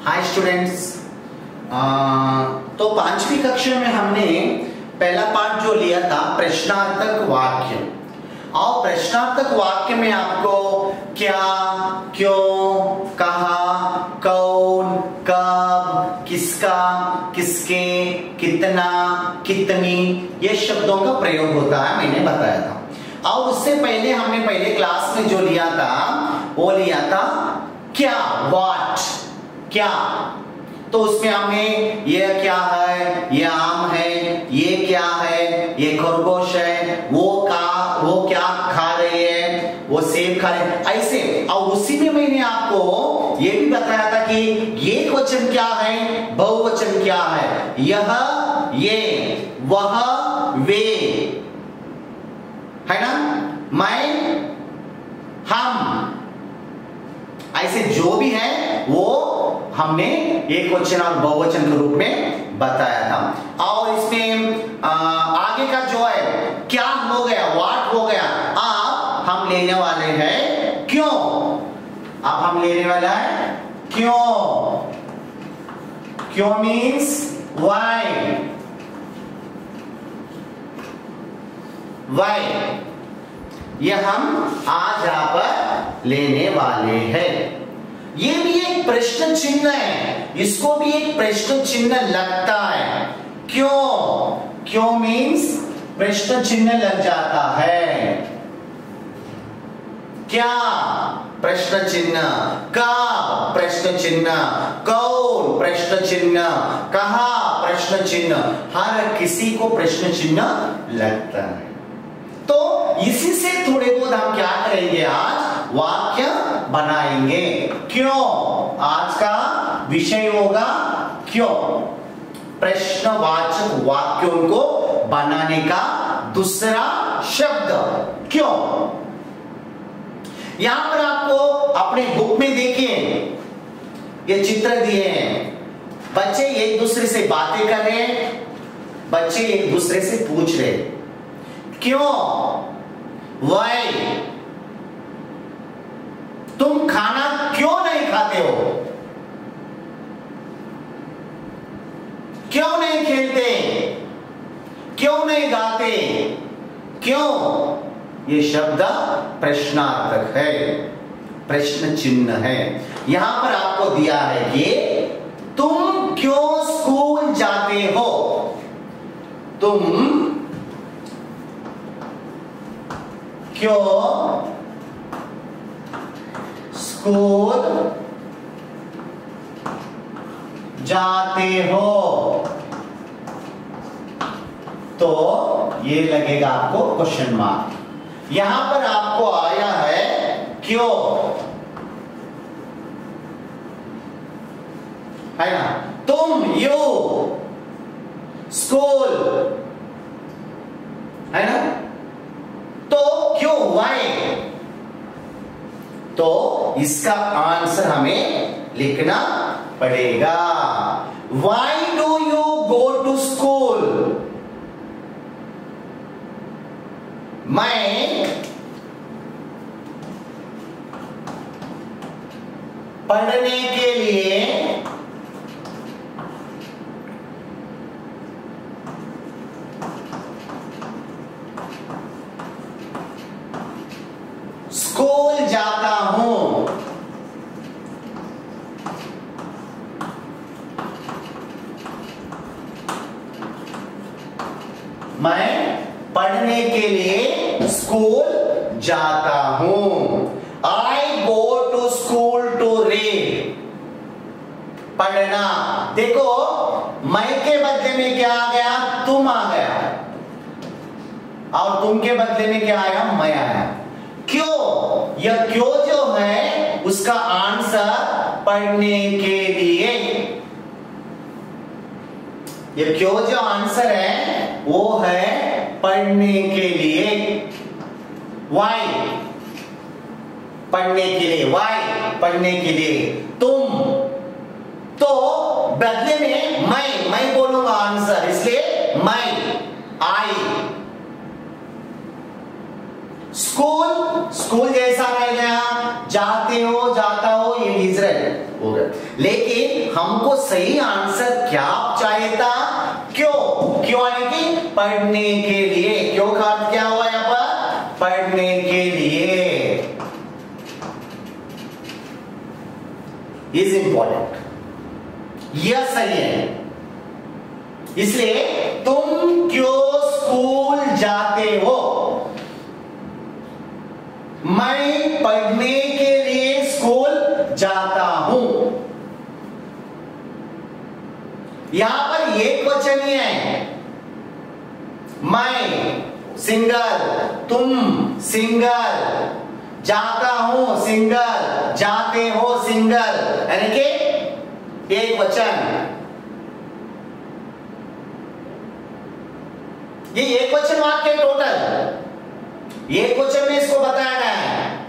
Hi students. तो पांचवी कक्षा में हमने पहला पार्ट जो लिया था प्रश्नार्थक वाक्य, और प्रश्नार्थक वाक्य में आपको क्या, क्यों, कहा, कौन, कब, किसका, किसके, कितना, कितनी, ये शब्दों का प्रयोग होता है, मैंने बताया था। और उससे पहले हमने पहले क्लास में जो लिया था वो लिया था क्या, व्हाट, क्या। तो उसमें हमने ये क्या है, ये आम है, ये क्या है, ये खरगोश है, वो क्या खा रहे हैं, वो सेब खा रहे हैं, ऐसे। और उसी में मैंने आपको ये भी बताया था कि एक वचन क्या है, बहुवचन क्या है, यह, ये, वह, वे, है ना, मैं, हम, ऐसे जो भी है वो हमने एक वचन और बहुवचन के रूप में बताया था। और इसमें आगे का जो है क्या हो गया, व्हाट हो गया। अब हम लेने वाले हैं क्यों। अब हम लेने वाला है क्यों। क्यों मीन्स व्हाई। व्हाई ये हम आज यहाँ पर लेने वाले हैं। ये भी एक प्रश्न चिन्ह है, इसको भी एक प्रश्न चिन्ह लगता है। क्यों, क्यों मीन्स प्रश्न चिन्ह लग जाता है। क्या, प्रश्न चिन्ह, कब, प्रश्न चिन्ह, कौन, प्रश्न चिन्ह, कहा, प्रश्न चिन्ह, हर किसी को प्रश्न चिन्ह लगता है। तो इसी से थोड़े बहुत हम क्या करेंगे, आज वाक्य बनाएंगे। क्यों, आज का विषय होगा क्यों। प्रश्नवाचक वाक्यों को बनाने का दूसरा शब्द क्यों। यहां पर आपको अपने बुक में देखिए ये चित्र दिए हैं। बच्चे एक दूसरे से बातें कर रहे हैं, बच्चे एक दूसरे से पूछ रहे हैं क्यों, व्हाई। तुम खाना क्यों नहीं खाते हो, क्यों नहीं खेलते, क्यों नहीं गाते, क्यों। ये शब्द प्रश्नार्थक है, प्रश्न चिन्ह है। यहां पर आपको दिया है कि तुम क्यों स्कूल जाते हो। तुम क्यों स्कूल जाते हो, तो ये लगेगा आपको क्वेश्चन मार्क। यहां पर आपको आया है क्यों, है ना। तुम, यू, स्कूल, है ना। तो क्यों, व्हाई। तो इसका आंसर हमें लिखना पड़ेगा। Why do you go to school. मैं पढ़ने के लिए स्कूल जाता हूं। मैं पढ़ने के लिए स्कूल जाता हूं। I go to school to read. पढ़ना। देखो मैं के बदले में क्या आ गया, तुम आ गया, और तुम के बदले में क्या आया, मैं आया। क्यों, यह क्यों जो है उसका आंसर पढ़ने के लिए। यह क्यों जो आंसर है वो है पढ़ने के लिए। व्हाई, पढ़ने के लिए, व्हाई, पढ़ने के लिए। तुम, तो बदले में मैं बोलूंगा आंसर, इसलिए मैं, आई। स्कूल, स्कूल जैसा रह गया, जाते हो, जाता हो, ये इजराइल हो गया। लेकिन हमको सही आंसर क्या चाहिए था? क्यों? क्यों यानी कि पढ़ने के लिए। क्यों का अर्थ क्या हुआ यहां पर? पढ़ने के लिए इज इंपॉर्टेंट, यह सही है। इसलिए तुम क्यों स्कूल जाते हो? मैं पढ़ने के लिए स्कूल जाता हूं। यहां पर एक वचन ही है, मैं सिंगल, तुम सिंगल, जाता हूं सिंगल, जाते हो सिंगल, यानी कि एक वचन। ये एक वचन वाक्य टोटल एक वचन में इसको बताया गया है,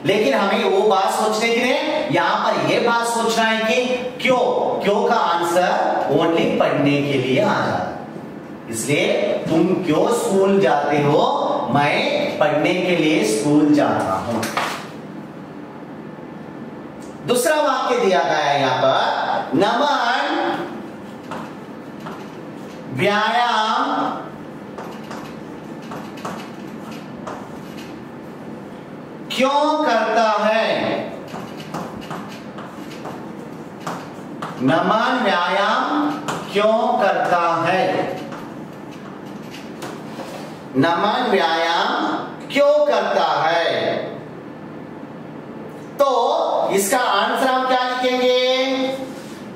लेकिन हमें वो बात सोचने की नहीं, यहां पर यह बात सोचना है कि क्यों। क्यों का आंसर ओनली पढ़ने के लिए आ जाता है। इसलिए तुम क्यों स्कूल जाते हो? मैं पढ़ने के लिए स्कूल जाता हूं। दूसरा वाक्य दिया गया है यहां पर, नमन व्यायाम क्यों करता है? नमन व्यायाम क्यों करता है? नमन व्यायाम क्यों करता है? तो इसका आंसर हम क्या लिखेंगे?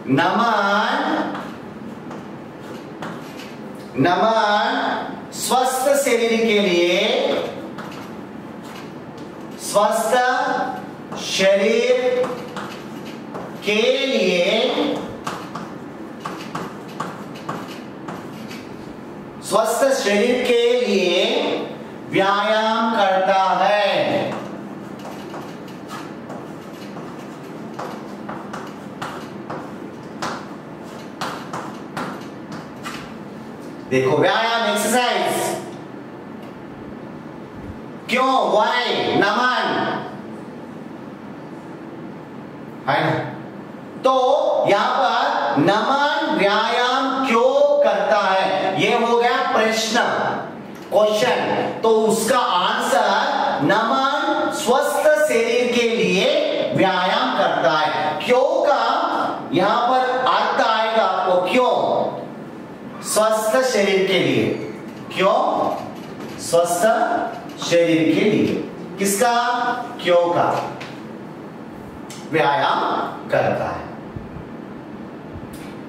नमन स्वस्थ शरीर के लिए, स्वस्थ शरीर के लिए, स्वस्थ शरीर के लिए व्यायाम करता है। देखो व्यायाम एक्सरसाइज, क्यों? वाई? नमन है ना? तो यहां पर नमन व्यायाम क्यों करता है, यह हो गया प्रश्न, क्वेश्चन। तो उसका आंसर नमन स्वस्थ शरीर के लिए व्यायाम करता है। क्यों का यहां पर अर्थ आएगा आपको, क्यों? स्वस्थ शरीर के लिए। क्यों? स्वस्थ शरीर के लिए। किसका? क्यों का व्यायाम करता है।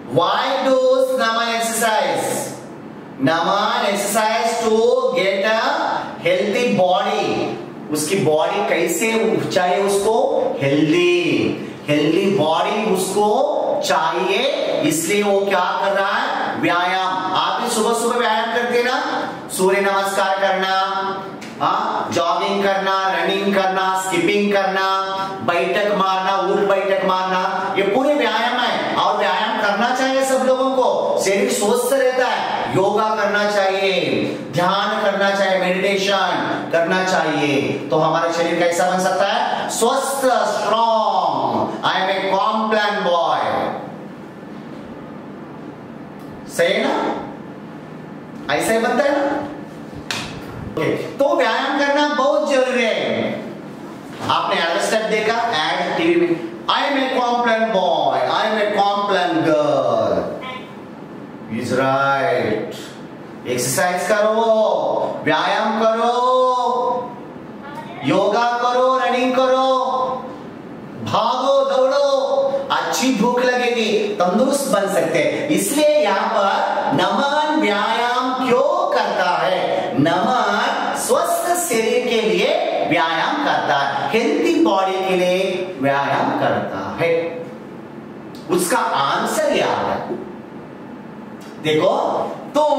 Why does Naman exercise? Naman exercise to get a healthy body. उसकी बॉडी कैसे चाहिए उसको? हेल्दी बॉडी उसको चाहिए, इसलिए वो क्या कर रहा है? व्यायाम। आप भी सुबह सुबह व्यायाम करते हैं ना, सूर्य नमस्कार करना, जॉगिंग करना, रनिंग करना, स्किपिंग करना, बैठक मारना, उठ बैठक मारना, ये पूरे व्यायाम है। और व्यायाम करना चाहिए सब लोगों को, शरीर स्वस्थ रहता है। योगा करना चाहिए, ध्यान करना चाहिए, मेडिटेशन करना चाहिए, तो हमारा शरीर कैसा बन सकता है? स्वस्थ, strong. I am a Complan boy. सही ना? ऐसा ही बनता है ना? तो व्यायाम करना बहुत जरूरी है। आपने अगला स्टेप देखा एड टीवी में, I am a Complan boy, I am a Complan girl. Is right. Exercise करो, व्यायाम करो, योगा करो, रनिंग करो, भागो दौड़ो, अच्छी भूख लगेगी, तंदुरुस्त बन सकते हैं। इसलिए यहां पर नमन व्यायाम क्यों करता है? नमन स्वस्थ शरीर के लिए व्यायाम करता है, हेल्थी बॉडी के लिए व्यायाम करता है। उसका आंसर क्या है? देखो, तुम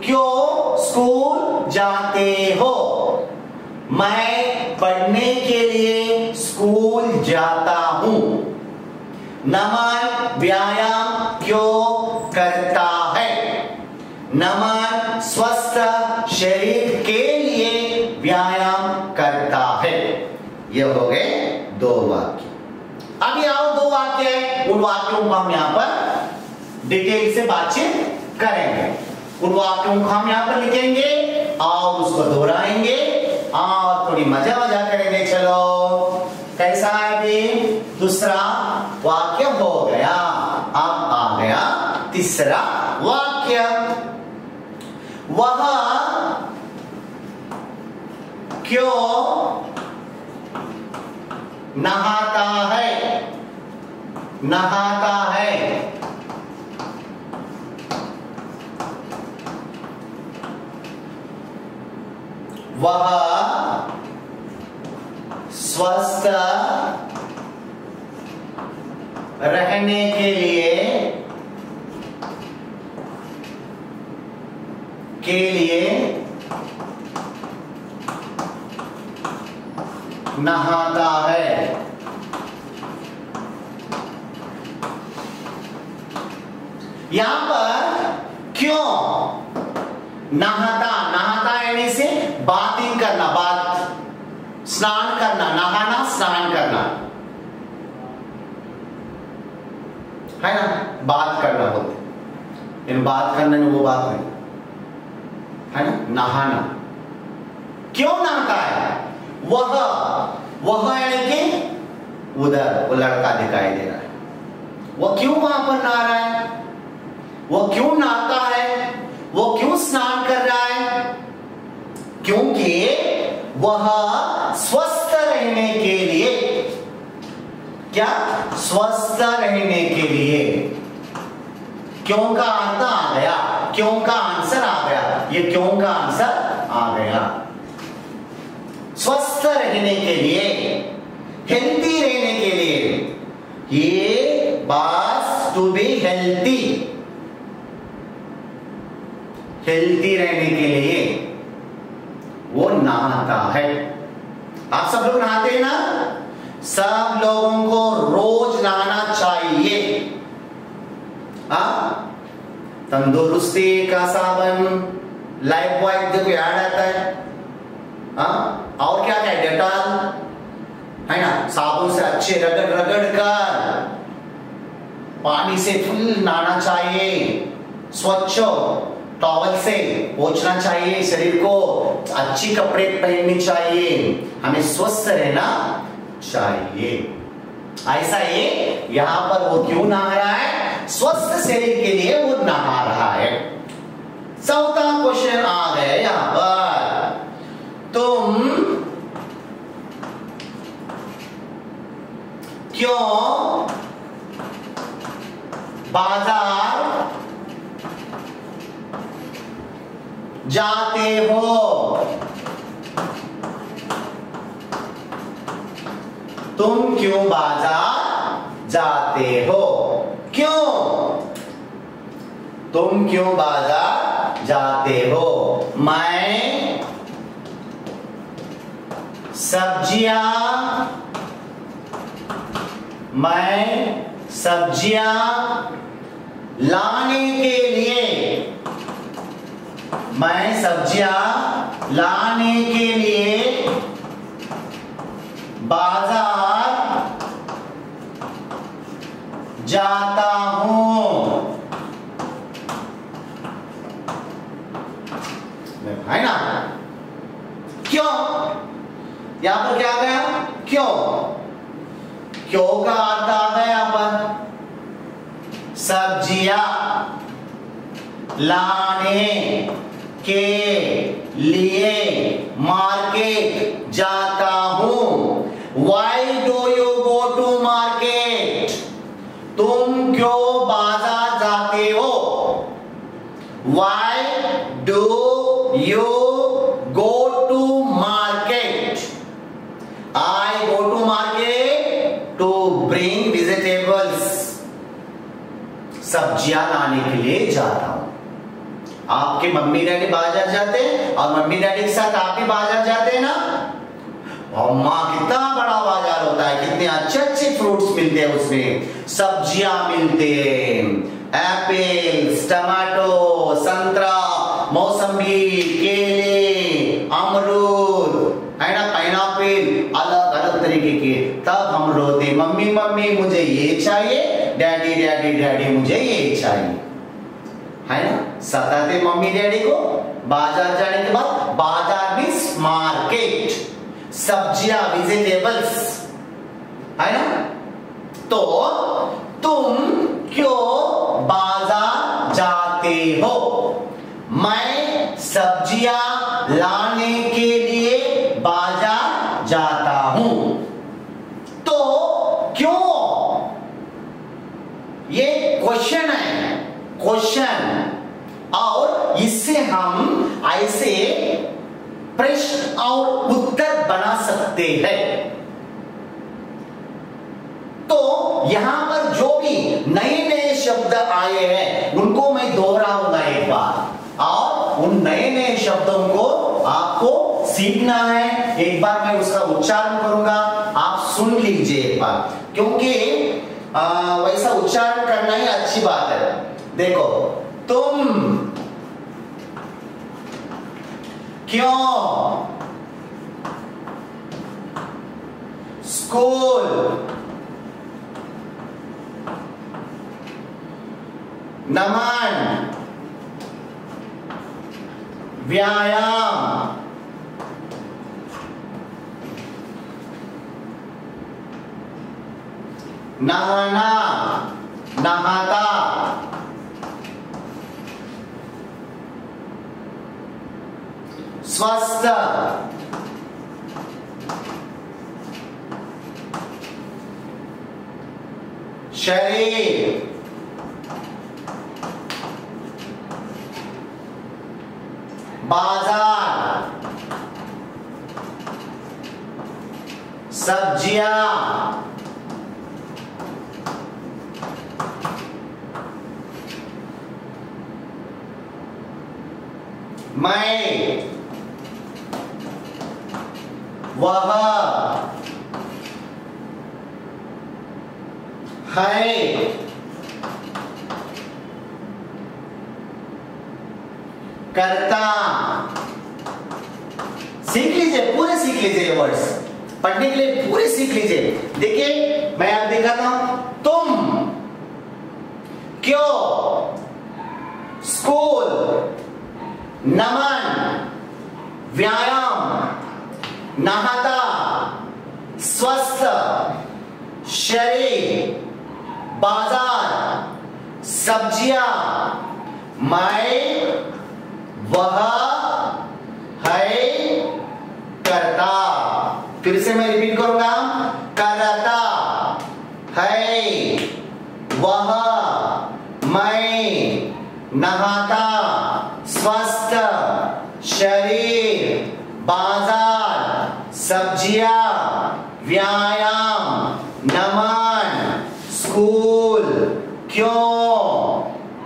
क्यों स्कूल जाते हो? मैं पढ़ने के लिए स्कूल जाता हूं। नमन व्यायाम क्यों करता है? नमन स्वस्थ शरीर के लिए व्यायाम करता है। ये हो गए दो वाक्य। अभी आओ दो वाक्य है, उन वाक्यों को हम यहाँ पर डिटेल से बातचीत करेंगे। उन वाक्यों को हम यहाँ पर लिखेंगे और उसको दोहराएंगे और थोड़ी मजा करेंगे। चलो कैसा है अभी? दूसरा वाक्य हो गया, अब आ गया तीसरा वाक्य। वह क्यों नहाता है? नहाता है। वह स्वस्थ रहने के लिए नहाता है। यहां पर क्यों नहाता, नहाता यानी से बातिंग करना, बात स्नान करना, नहाना स्नान करना है ना, बात करना बोलते, इन बात करने में वो बात नहीं है ना, नहाना। क्यों नहाता है? वह यानी कि उधर वो लड़का दिखाई दे रहा है, वो क्यों वहां पर नहा रहा है? वो क्यों नहाता है? वो क्यों स्नान कर रहा है? क्योंकि वह स्वस्थ रहने के लिए, क्या स्वस्थ रहने के लिए, क्यों का अर्थ आ गया, क्यों का आंसर आ गया, ये क्यों का आंसर आ गया। स्वस्थ रहने के लिए, हेल्थी रहने के लिए, ये बात टू बी हेल्थी, हेल्थी रहने के लिए वो नहाता है। आप सब लोग नहाते हैं ना? सब लोगों को रोज नहाना चाहिए। तंदुरुस्ती का साबन, लाइफ बॉय देखो याद आता है। और क्या क्या, डेटॉल है ना, साबुन से अच्छे रगड़ कर पानी से फुल नहाना चाहिए, स्वच्छ टॉवल से पोंछना चाहिए शरीर को, अच्छी कपड़े पहननी चाहिए, हमें स्वस्थ रहना चाहिए। ऐसा ही यहां पर वो क्यों नहा रहा है? स्वस्थ शरीर के लिए वो नहा रहा है। चौथा क्वेश्चन आ गया यहां पर, तुम क्यों बाजार जाते हो? तुम क्यों बाजार जाते हो? क्यों? तुम क्यों बाजार जाते हो? मैं सब्जियां लाने के लिए, मैं सब्जियां लाने के लिए बाजार जाता हूं। है ना? क्यों? यहां पर क्या गया? क्यों? क्यों का अर्थ आ गया यहां पर, सब्जियां लाने के लिए मार्केट जाता हूं। Why do you go to market? तुम क्यों बाजार जाते हो? Why do you go to market? I go to market to bring vegetables. सब्जियां लाने के लिए जाता हूं। आपके मम्मी डैडी बाजार जाते हैं और मम्मी डैडी के साथ आप भी बाजार जाते हैं ना? और माँ कितना बड़ा बाजार होता है, कितने अच्छे अच्छे फ्रूट्स मिलते हैं उसमें, सब्जियां मिलते हैं, एप्पल्स, टमाटो, संतरा, मौसम्बी, केले, अमरूद है ना, पाइनएप्पल, अलग अलग गलत तरीके के, तब हम रोते मम्मी मम्मी मुझे ये चाहिए, डैडी डैडी डैडी मुझे ये चाहिए, है ना। सताते मम्मी डैडी को। बाजार जाने के बाद, बाजार मीन्स मार्केट, सब्जियां वेजिटेबल्स, है ना। तो तुम क्यों बाजार जाते हो? मैं सब्जियां लाने के लिए बाजार जाता हूं। तो क्यों, ये क्वेश्चन है, क्वेश्चन। और इससे हम ऐसे प्रश्न और उत्तर बना सकते हैं। तो यहां पर जो भी नए नए शब्द आए हैं उनको मैं दोहराऊंगा एक बार, और उन नए नए शब्दों को आपको सीखना है। एक बार मैं उसका उच्चारण करूंगा, आप सुन लीजिए एक बार, क्योंकि वैसा उच्चारण करना ही अच्छी बात है। देखो, तुम क्यों स्कूल नमन व्यायाम नहाना नहाता स्वस्थ शरीर बाजार सब्जियां मैं वह है करता। सीख लीजिए, पूरे सीख लीजिए ये वर्ड्स, पढ़ने के लिए पूरे सीख लीजिए। देखिए मैं आप दिखाता हूं, तुम क्यों स्कूल नमन व्यायाम नहाता स्वस्थ शरीर बाजार सब्जियां मैं वह है करता। फिर से मैं रिपीट करूंगा, करता है वह मैं नहाता स्वस्थ शरीर बाजार सब्जियां व्यायाम नमन स्कूल क्यों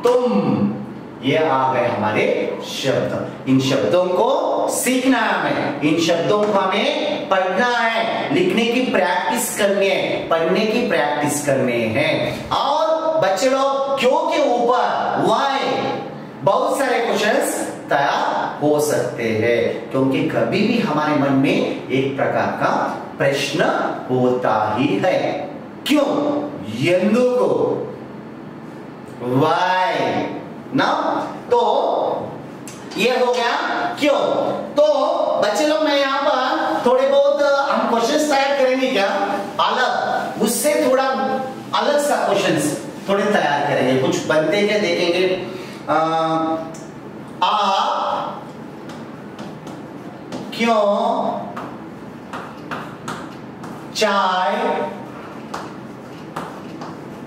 तुम। ये आ गए हमारे शब्द। इन शब्दों को सीखना है हमें, इन शब्दों को हमें पढ़ना है, लिखने की प्रैक्टिस करनी है, पढ़ने की प्रैक्टिस करनी है। और बच्चे लोग क्यों के ऊपर व्हाई बहुत सारे क्वेश्चंस तैयार हो सकते हैं, क्योंकि कभी भी हमारे मन में एक प्रकार का प्रश्न होता ही है। क्यों, ఎందుకు, व्हाई ना। तो ये हो गया क्यों। तो बच्चे लोग मैं यहाँ पर थोड़े बहुत हम क्वेश्चंस तैयार करेंगे क्या, अलग उससे थोड़ा अलग सा क्वेश्चंस थोड़े तैयार करेंगे, कुछ बनते क्या देखेंगे। आप क्यों चाय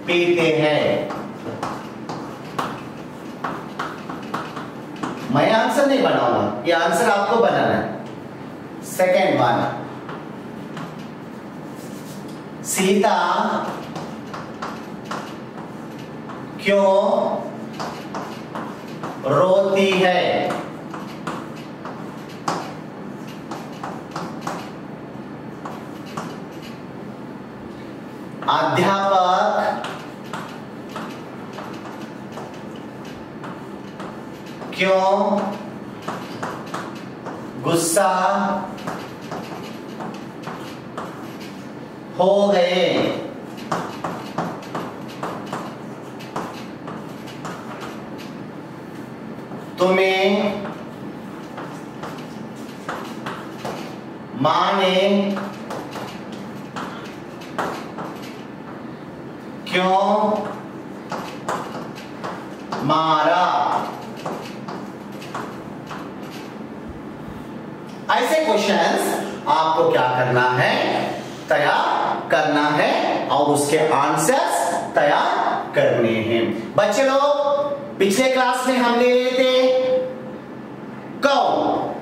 पीते हैं। मैं आंसर नहीं बनाऊंगा, ये आंसर आपको बनाना है। सेकेंड वन, सीता क्यों रोती है। अध्यापक क्यों गुस्सा हो गए। तुम्हें मां ने क्यों मारा? ऐसे क्वेश्चंस आपको क्या करना है, तैयार करना है और उसके आंसर्स तैयार करने हैं। बच्चे लोग पिछले क्लास में हम ले लिए थे कौन,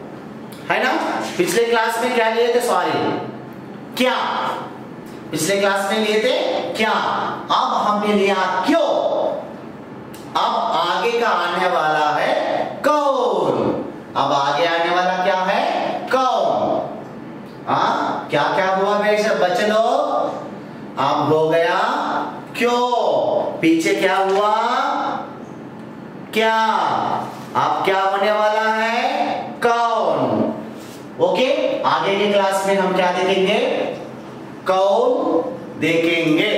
है ना? पिछले क्लास में क्या लिए थे? सॉरी, क्या? पिछले क्लास में लिए थे क्या, अब हमने लिया क्यों। अब आगे का आने वाला है कौन। अब आगे आने वाला क्या है? कौन। क्या क्या हुआ बच्चे लोग? अब हो गया क्यों, पीछे क्या हुआ? क्या। अब क्या होने वाला है? कौन। ओके, आगे के क्लास में हम क्या देखेंगे? कौन देखेंगे।